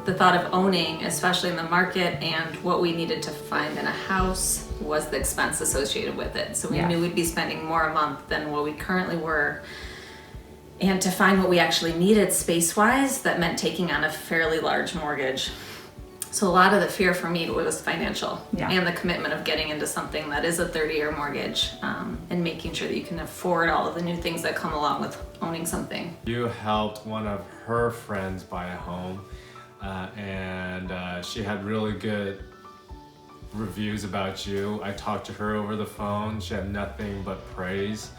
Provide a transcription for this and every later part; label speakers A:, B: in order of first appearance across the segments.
A: The thought of owning, especially in the market, and what we needed to find in a house was the expense associated with it. So we knew we'd be spending more a month than what we currently were. And to find what we actually needed space-wise, that meant taking on a fairly large mortgage. So a lot of the fear for me was financial and the commitment of getting into something that is a 30-year mortgage, and making sure that you can afford all of the new things that come along with owning something.
B: You helped one of her friends buy a home, and she had really good reviews about you. I talked to her over the phone. She had nothing but praise.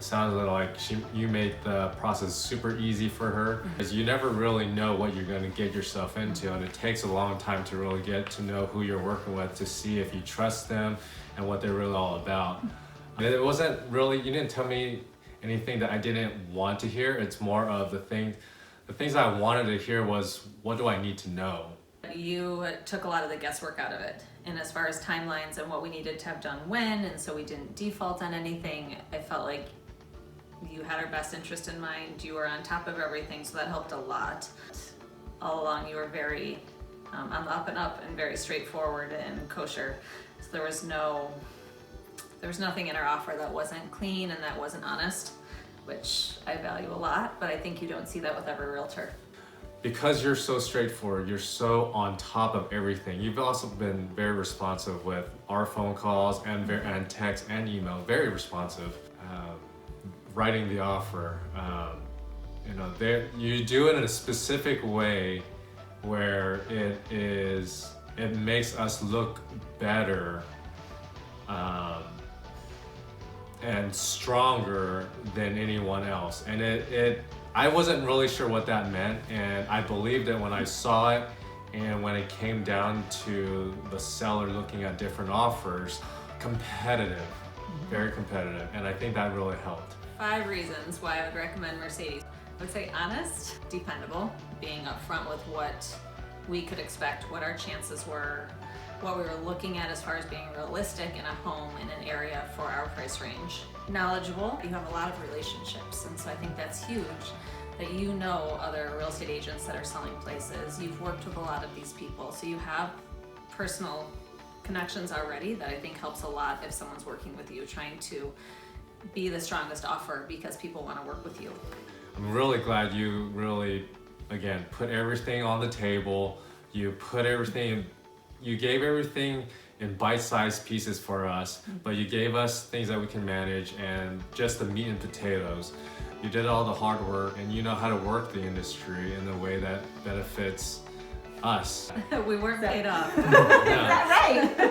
B: Sounded like you made the process super easy for her, because you never really know what you're going to get yourself into, and it takes a long time to really get to know who you're working with, to see if you trust them and what they're really all about. And it wasn't really, you didn't tell me anything that I didn't want to hear. It's more of the things I wanted to hear was, what do I need to know?
A: You took a lot of the guesswork out of it, and as far as timelines and what we needed to have done when, and so we didn't default on anything. I felt like you had our best interest in mind. You were on top of everything, so that helped a lot. All along you were very on the up and up and very straightforward and kosher. So there was nothing in our offer that wasn't clean and that wasn't honest, which I value a lot, but I think you don't see that with every realtor.
B: Because you're so straightforward, you're so on top of everything. You've also been very responsive with our phone calls and text and email, very responsive. Writing the offer, you do it in a specific way where it makes us look better and stronger than anyone else. And I wasn't really sure what that meant, and I believed it when I saw it, and when it came down to the seller looking at different offers. Competitive, very competitive, and I think that really helped.
A: 5 reasons why I would recommend Mercedes. I would say honest, dependable, being upfront with what we could expect, what our chances were, what we were looking at as far as being realistic in a home in an area for our price range. Knowledgeable, you have a lot of relationships, and so I think that's huge, that you know other real estate agents that are selling places. You've worked with a lot of these people, so you have personal connections already that I think helps a lot if someone's working with you, trying to be the strongest offer because people want to work with you.
B: I'm really glad you really, again, put everything on the table. You gave everything in bite-sized pieces for us, but you gave us things that we can manage and just the meat and potatoes. You did all the hard work, and you know how to work the industry in a way that benefits us.
A: We weren't paid off.
C: Is that right?